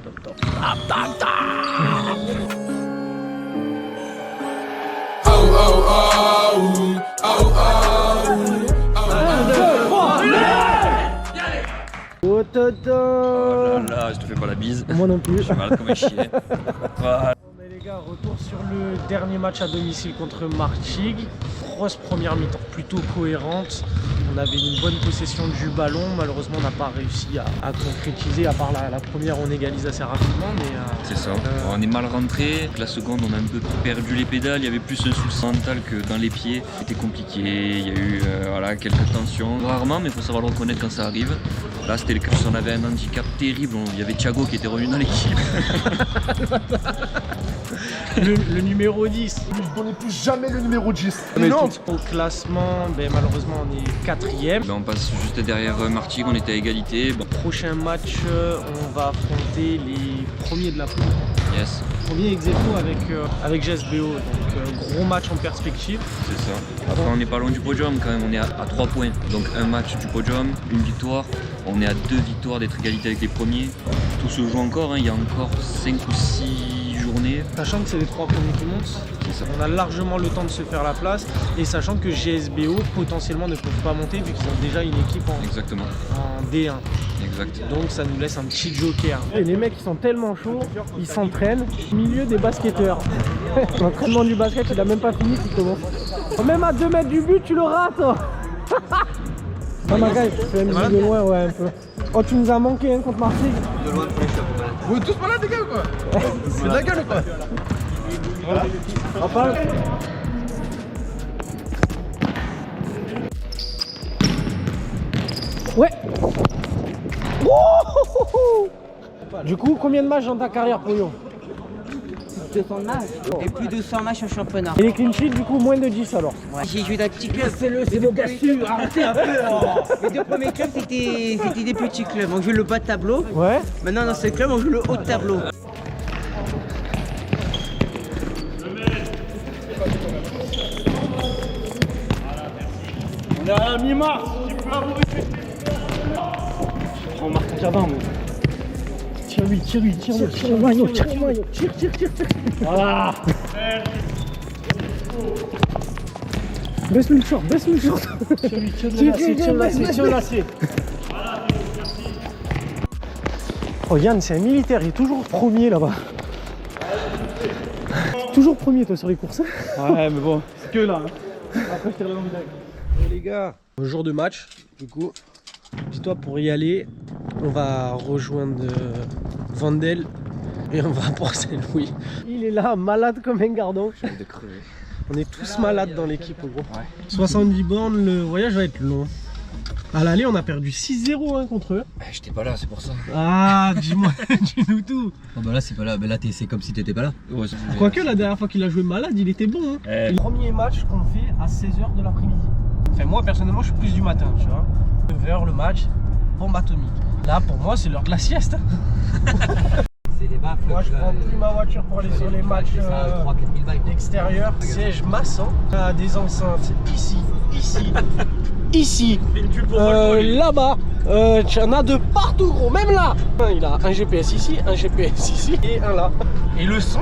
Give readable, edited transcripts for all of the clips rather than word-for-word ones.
top. Tap, tap, tap. Oh, toto. Oh là là, je te fais pas la bise. Moi non plus. Je suis malade comme un chien. Voilà. Mais les gars, retour sur le dernier match à domicile contre Martigues. Grosse première mi-temps, plutôt cohérente. On avait une bonne possession du ballon. Malheureusement, on n'a pas réussi à concrétiser. À part la première, on égalise assez rapidement. C'est ça. On est mal rentré. La seconde, on a un peu perdu les pédales. Il y avait plus un souci mental que dans les pieds. C'était compliqué. Il y a eu voilà, quelques tensions. Rarement, mais il faut savoir le reconnaître quand ça arrive. Là, c'était le cas. On avait un handicap terrible. Il y avait Thiago qui était revenu dans l'équipe. le numéro 10. Je ne connais plus jamais le numéro 10. Non. Au classement, malheureusement, on est 4ème. On passe juste derrière Martigues. On était à égalité. Prochain match, on va affronter les premiers de la poule. Yes. Premier ex aequo avec GSBO, donc gros match en perspective. C'est ça. Après on n'est pas loin du podium quand même, on est à 3 points. Donc un match du podium, une victoire. On est à 2 victoires d'être égalité avec les premiers. Tout se joue encore, hein. Il y a encore 5 ou 6 journées. Sachant que c'est les 3 premiers qui montent, C'est ça. on a largement le temps de se faire la place. Et sachant que GSBO potentiellement ne peuvent pas monter vu qu'ils ont déjà une équipe Exactement. en D1. Exact. Donc ça nous laisse un petit joker. Et les mecs ils sont tellement chauds, ils s'entraînent au milieu des basketteurs. L'entraînement du basket il a même pas fini qu'il commence. Même à 2 mètres du but tu le rates. Ah ma gueule, tu fais de loin ouais un peu. Oh tu nous as manqué hein, contre Marseille. De loin, vous êtes tous malades les gars ou quoi? C'est de la gueule ou quoi? Voilà. On parle. Ouais. Oh. Du coup, combien de matchs dans ta carrière pour Lyon? 200 matchs et plus de 100 matchs en championnat. Et les clean sheets, du coup, moins de 10 alors? Ouais. J'ai joué dans de petits clubs. C'est vos gars sûrs, arrêtez un peu. Les 2 premiers clubs, c'était des petits clubs. On joue le bas de tableau. Ouais. Maintenant, dans ce club, on joue le haut de tableau. On est à la mi-mars, tu peux avoir on marque un quart d'heure, mais... Tire-lui, tire le maillot, tire. Voilà. Baisse-lui le short. Tire le lacet. Oh Yann, c'est un militaire, il est toujours premier là-bas. Toujours premier toi sur les courses. Ouais mais bon, c'est que là. Après je tire le long du deck. Les gars, jour de match, du coup, dis-toi pour y aller, on va rejoindre Vandel et on va pour Saint-Louis. Il est là, malade comme un gardon. Je viens de crever. On est tous malades dans l'équipe gros. Ouais. 70 bornes, le voyage va être long. À l'aller, on a perdu 6-0 contre eux. J'étais pas là, c'est pour ça. Ah, dis-moi, dis-nous tout. Oh bah là c'est pas là, mais là c'est comme si t'étais pas là. Ouais, Quoique la dernière fois qu'il a joué malade, il était bon. Hein. Le premier match qu'on fait à 16h de l'après-midi. Enfin moi personnellement je suis plus du matin, tu vois. 9h le match, bombe atomique. Là pour moi c'est l'heure de la sieste. C'est les baffes. Moi je prends plus ma voiture pour aller sur les matchs extérieurs. Siège massant, à des enceintes ici, là-bas. Tu en as de partout gros, même là. Il a un GPS ici, un GPS ici et un là. Et le son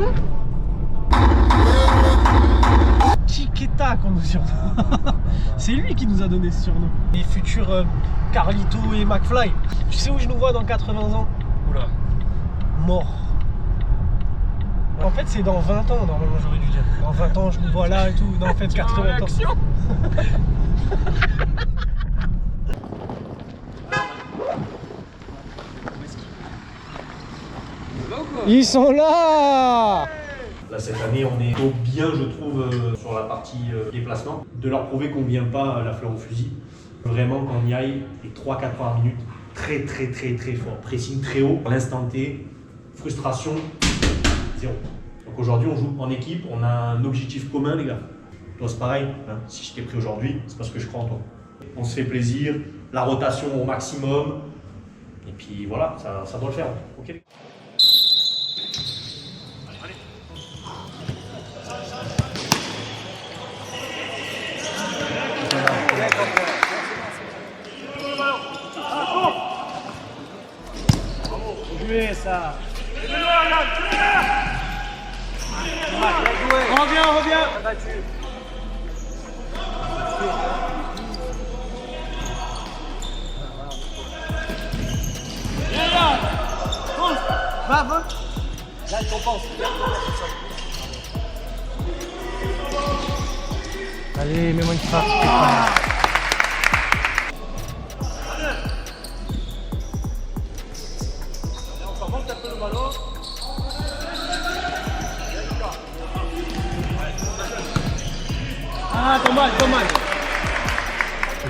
Chiqueta qu'on nous surnomme. C'est lui qui nous a donné ce surnom. Les futurs Carlito et McFly. Tu sais où je nous vois dans 80 ans? Oula. Mort. En fait c'est dans 20 ans normalement j'aurais dû dire. Dans 20 ans je nous vois là et tout. Non en fait 80 ans. Ils sont là. Là, cette année, on est au bien, je trouve, sur la partie déplacement. De leur prouver qu'on ne vient pas la fleur au fusil. Vraiment qu'on y aille les 3-4 premières minutes très fort. Pressing très haut. À l'instant T, frustration, 0. Donc aujourd'hui, on joue en équipe. On a un objectif commun, les gars. Toi, c'est pareil. Hein. Si je t'ai pris aujourd'hui, c'est parce que je crois en toi. On se fait plaisir. La rotation au maximum. Et puis voilà, ça doit le faire. Ok. Ça. Reviens. Va. Là, il compense. Allez, mets-moi une frappe. Dommage.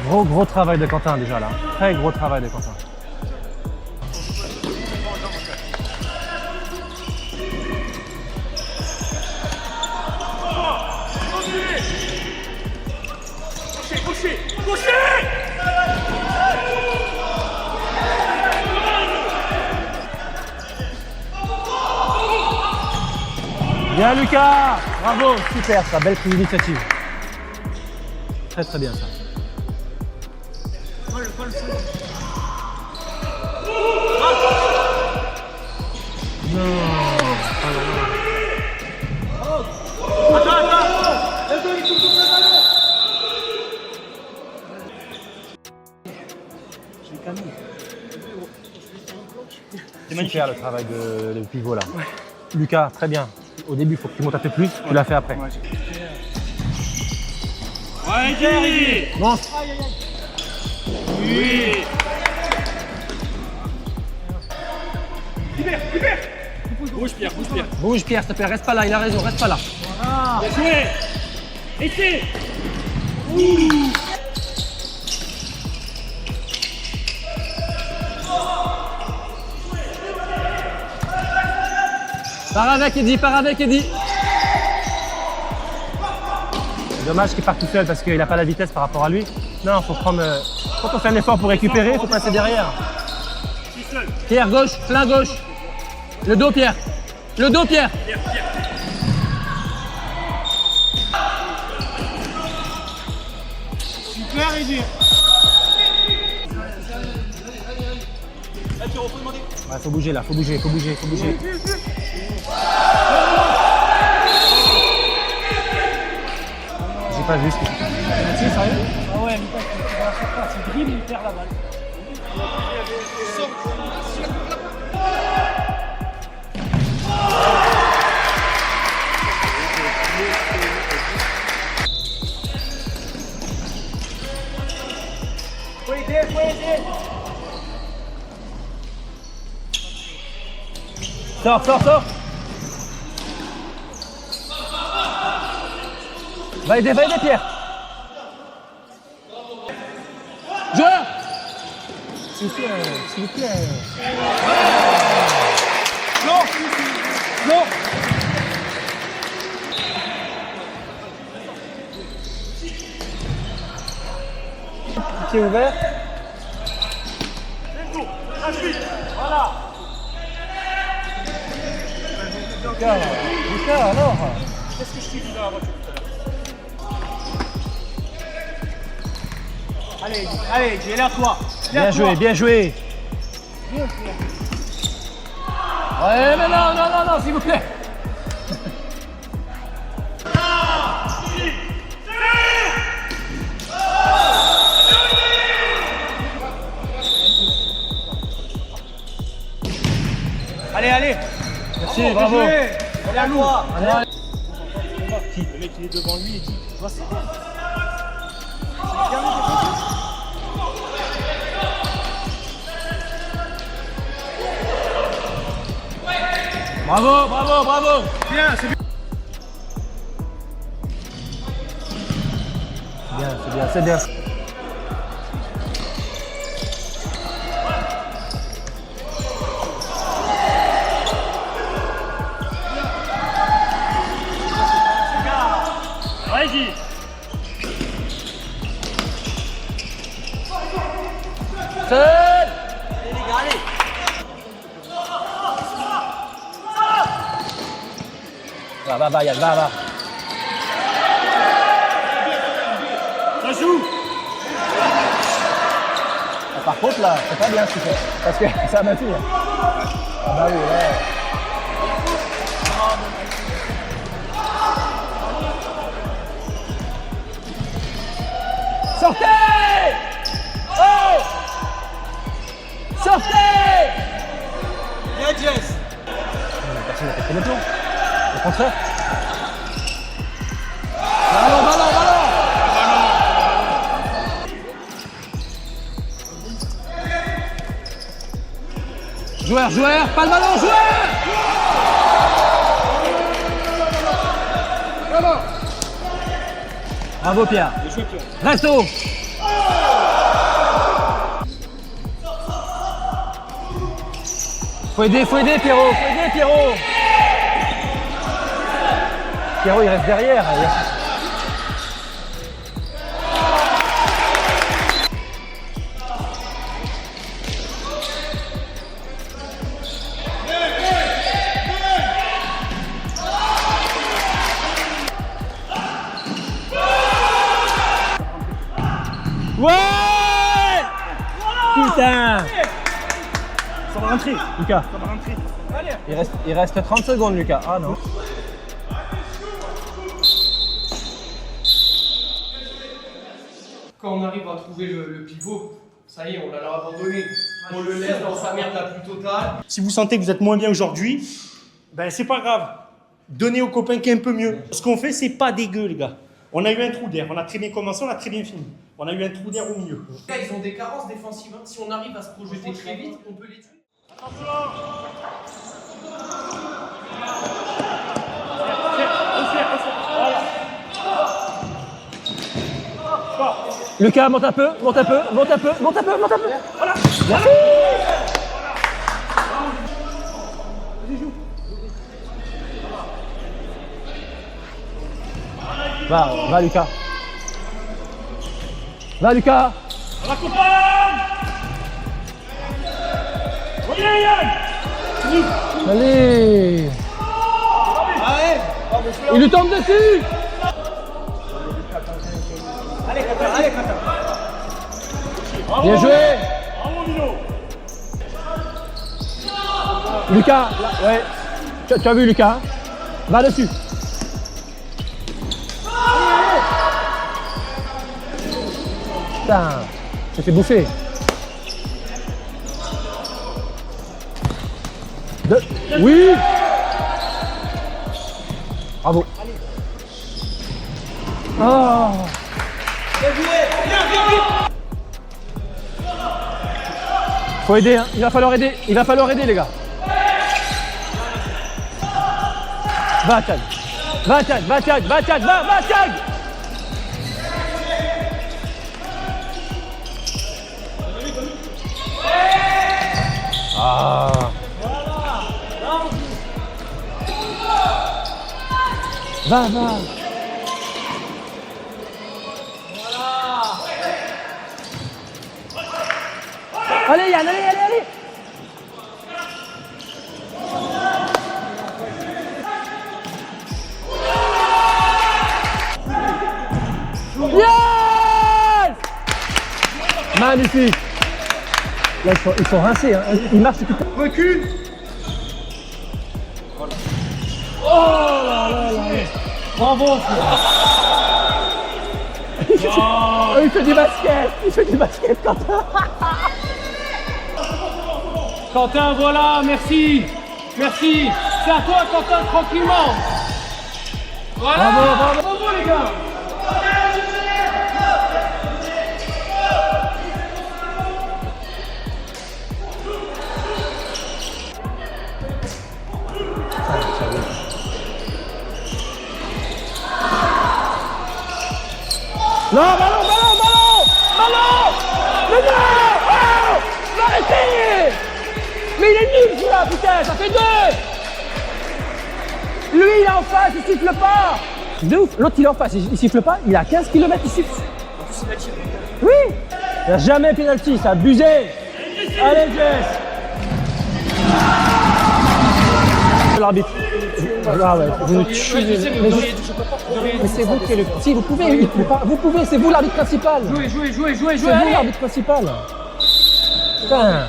Gros travail de Quentin déjà là. Très gros travail de Quentin. Bien Lucas, bravo, super ça, belle prise d'initiative. Très bien ça. C'est super le travail de pivot là. Ouais. Lucas, très bien. Au début, il faut que tu montes un peu plus, tu l'as fait après. Ouais, bon. Oui. Bouge Pierre, s'il te plaît, reste pas là, il a raison, reste pas là. Voilà. Bien joué. Essai. Pars avec Eddy. C'est dommage qu'il parte tout seul parce qu'il n'a pas la vitesse par rapport à lui. Non, faut prendre. Quand on fait un effort pour récupérer, il faut passer derrière. Pierre, gauche, plein gauche. Le dos, Pierre. Super, Eddy. Ouais, faut bouger là, faut bouger. J'ai pas vu ce que tu fais. C'est sérieux? Ah ouais, Lucas, il va la faire pas, c'est dribble, il perd la balle. Faut aider. Sors. Va aider Pierre. Joueur. S'il vous plaît. Non. Pied ouvert. Voilà. Lucas, alors. Qu'est-ce que je t'ai dit dans la voiture tout à l'heure? Allez, j'ai l'air toi. Bien joué. Ouais, mais non, s'il vous plaît. Allez. Merci, bravo. Allez à nous. Le mec il est devant lui et dit, tu vois c'est quoi? Bravo. Bien, c'est bien. Vas-y. Seul. Allez les gars, allez. Va, Yann, va. Ça joue. Par contre là, c'est pas bien ce qu'il fait. Parce que ça m'a fait. Ah bah oui, là. Jess. Personne n'a pété le plan. Au contraire. Ballon, ballon, ballon. Joueur, joueur, pas le ballon, joueur. Bravo Pierre. Reste haut. Faut aider Pierrot, faut aider Pierrot. Pierrot il reste derrière. Ouais! Putain! Ça va rentrer. Lucas, Ça va rentrer. il reste 30 secondes Lucas. Ah non. Quand on arrive à trouver le pivot, ça y est, on l'a abandonné. On le laisse dans sa merde la plus totale. Si vous sentez que vous êtes moins bien aujourd'hui, ben c'est pas grave. Donnez aux copains qui est un peu mieux. Ce qu'on fait, c'est pas dégueu, les gars. On a eu un trou d'air. On a très bien commencé, on a très bien fini. On a eu un trou d'air au milieu. Les gars, ils ont des carences défensives. Hein. Si on arrive à se projeter très vite, on peut les tuer. Lucas, monte un peu, monte un peu, monte un peu, monte un peu, monte un peu. Voilà. Merci. Va Lucas. Va Lucas. On accompagne. Reviens Yann. Allez. Il lui tombe dessus. Allez Quentin, allez Quentin. Bien joué. Bravo Milo. Lucas, là, ouais. Tu as vu Lucas, hein? Va dessus. Putain, je t'ai bouffé. Oui. Bravo. Oh. Faut aider, hein. Il va falloir aider les gars. Va Tchad, va Tchad, va Tchad, va Tchad, va Tchad. Ah. Va. Allez Yann, allez. Yes! Magnifique. Là, ils sont rincés, hein. Ils marchent tout. Recule. Oh là. Bravo. Il fait du basket, Quentin. Quentin, voilà, merci. Merci. C'est à toi, Quentin, tranquillement. Voilà. Bravo les gars. Non, ballon. Mais non. Oh, arrêtez. Mais il est nul celui-là, putain, ça fait 2. Lui, il est en face, il siffle pas. De ouf, l'autre il est en face, il siffle pas, il est à 15 km, il siffle. Oui. Il n'y a jamais pénalty, c'est abusé. Allez, Jess. L'arbitre. Ah ouais, vous me tuez. Mais c'est vous qui êtes le... Si, vous pouvez, c'est vous l'arbitre principal. Jouez, C'est vous l'arbitre principal. Putain.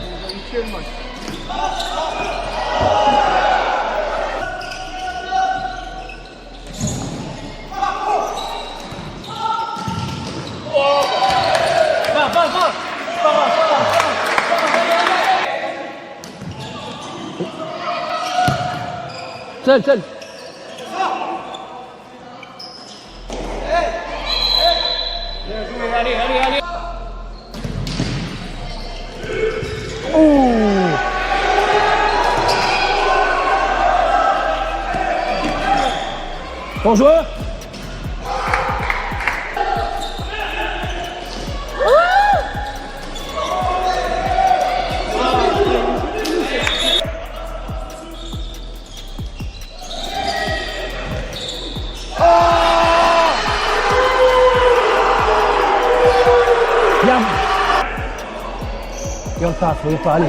Seul, seul. Allez, allez, allez. Oh. Bon joueur. Bien. Et on passe, on pas aller.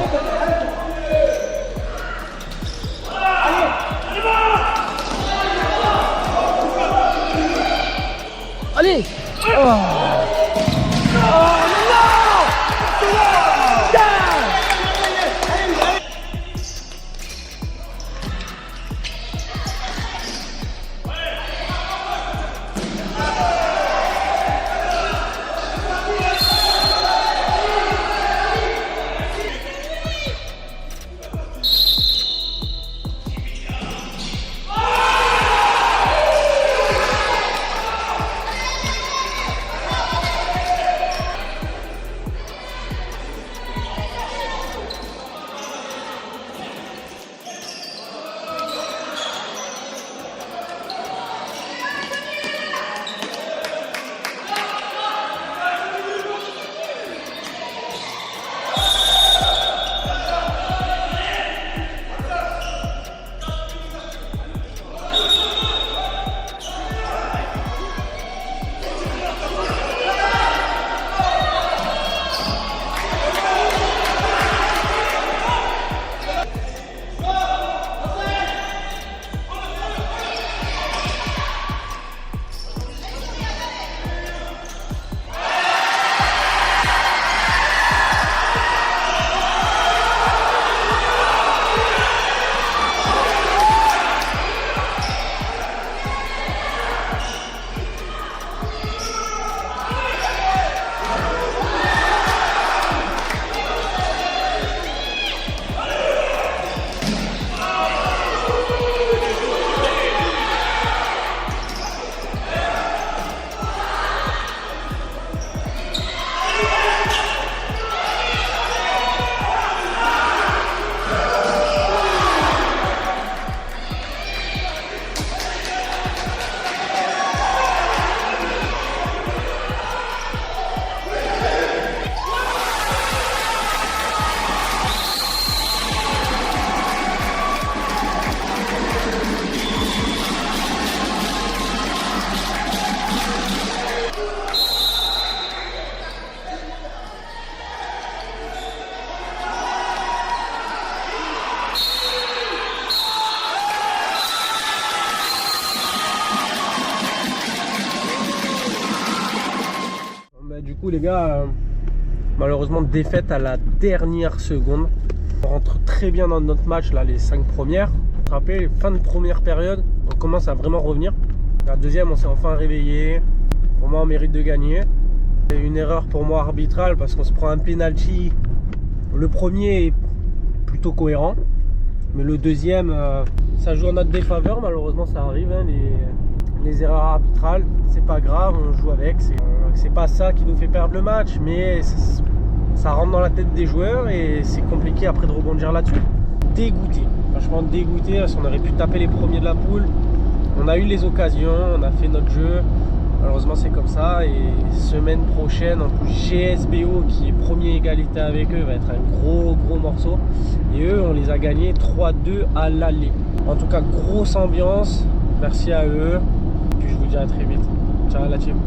Allez. Oh. Du coup les gars, malheureusement défaite à la dernière seconde. On rentre très bien dans notre match là, les 5 premières. Vous vous rappelez, fin de première période, on commence à vraiment revenir. La deuxième, on s'est enfin réveillé. Pour moi, on mérite de gagner. C'est une erreur pour moi arbitrale parce qu'on se prend un penalty. Le premier est plutôt cohérent, mais le deuxième, ça joue en notre défaveur. Malheureusement, ça arrive, hein, les erreurs arbitrales. C'est pas grave, on joue avec. C'est pas ça qui nous fait perdre le match, mais ça rentre dans la tête des joueurs et c'est compliqué après de rebondir là-dessus. Dégoûté, franchement dégoûté, parce qu'on aurait pu taper les premiers de la poule. On a eu les occasions, on a fait notre jeu. Malheureusement c'est comme ça, et semaine prochaine en plus GSBO qui est premier égalité avec eux va être un gros morceau, et eux on les a gagnés 3-2 à l'aller. En tout cas grosse ambiance, merci à eux, et puis je vous dis à très vite. Ciao la team.